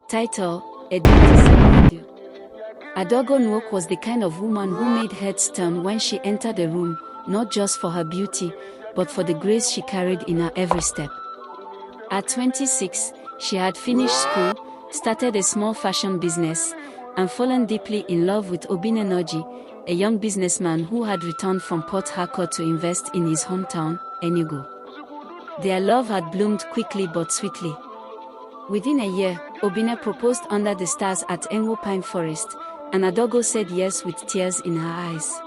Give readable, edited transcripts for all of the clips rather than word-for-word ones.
Title: A Dirty Scenario. Adaugo Nwok was the kind of woman who made heads turn when she entered a room, not just for her beauty, but for the grace she carried in her every step. At 26, she had finished school, started a small fashion business, and fallen deeply in love with Obinenoji, a young businessman who had returned from Port Harcourt to invest in his hometown, Enugu. Their love had bloomed quickly but sweetly. Within a year, Obinna proposed under the stars at Enwo Pine Forest, and Adaugo said yes with tears in her eyes.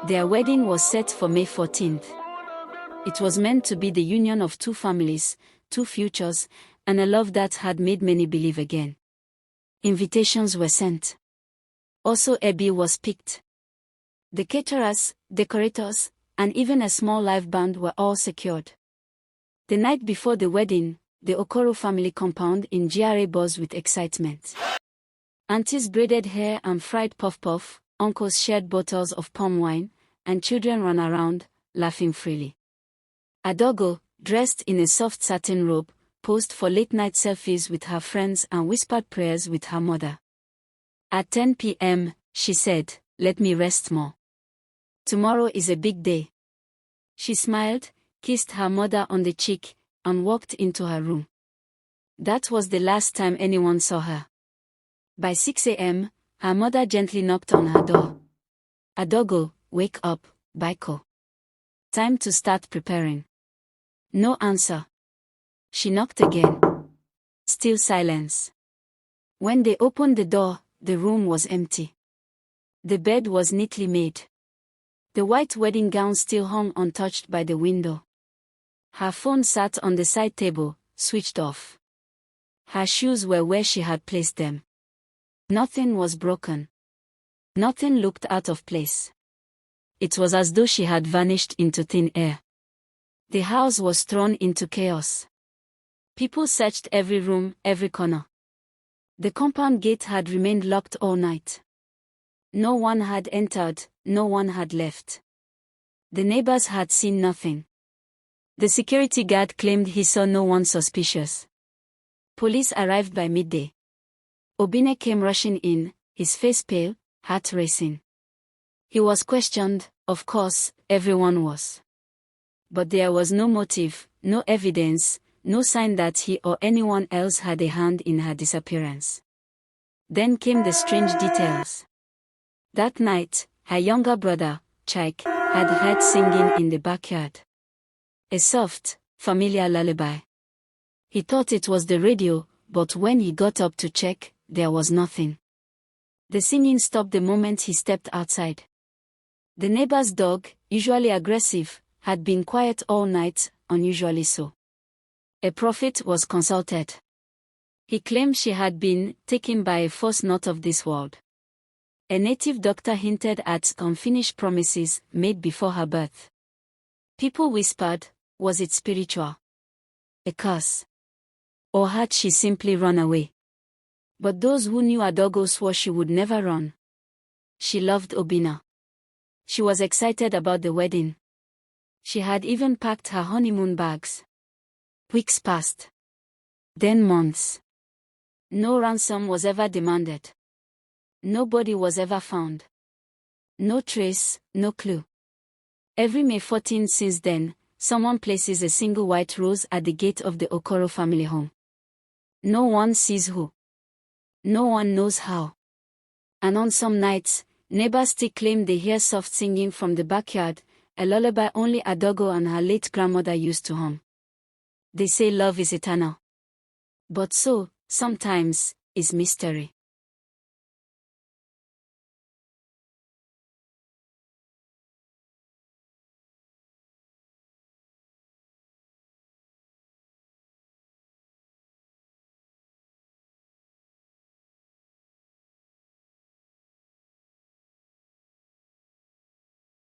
Their wedding was set for May 14th. It was meant to be the union of two families, two futures, and a love that had made many believe again. Invitations were sent. Also, Ebi was picked. The caterers, decorators, and even a small live band were all secured. The night before the wedding, the Okoro family compound in GRA buzzed with excitement. Aunties braided hair and fried puff-puff, uncles shared bottles of palm wine, and children ran around, laughing freely. Adaugo, dressed in a soft satin robe, posed for late-night selfies with her friends and whispered prayers with her mother. At 10 p.m., she said, "Let me rest more. Tomorrow is a big day." She smiled, kissed her mother on the cheek, and walked into her room. That was the last time anyone saw her. By 6 a.m., her mother gently knocked on her door. "Adaugo, wake up, Baiko. Time to start preparing." No answer. She knocked again. Still silence. When they opened the door, the room was empty. The bed was neatly made. The white wedding gown still hung untouched by the window. Her phone sat on the side table, switched off. Her shoes were where she had placed them. Nothing was broken. Nothing looked out of place. It was as though she had vanished into thin air. The house was thrown into chaos. People searched every room, every corner. The compound gate had remained locked all night. No one had entered, no one had left. The neighbors had seen nothing. The security guard claimed he saw no one suspicious. Police arrived by midday. Obinna came rushing in, his face pale, heart racing. He was questioned, of course, everyone was. But there was no motive, no evidence, no sign that he or anyone else had a hand in her disappearance. Then came the strange details. That night, her younger brother, Chaik, had heard singing in the backyard. A soft, familiar lullaby. He thought it was the radio, but when he got up to check, there was nothing. The singing stopped the moment he stepped outside. The neighbor's dog, usually aggressive, had been quiet all night, unusually so. A prophet was consulted. He claimed she had been taken by a force not of this world. A native doctor hinted at unfinished promises made before her birth. People whispered, was it spiritual? A curse? Or had she simply run away? But those who knew Adaugo swore she would never run. She loved Obinna. She was excited about the wedding. She had even packed her honeymoon bags. Weeks passed. Then months. No ransom was ever demanded. Nobody was ever found. No trace, no clue. Every May 14 since then, someone places a single white rose at the gate of the Okoro family home. No one sees who. No one knows how. And on some nights, neighbors still claim they hear soft singing from the backyard, a lullaby only Adaugo and her late grandmother used to hum. They say love is eternal. But so, sometimes, is mystery.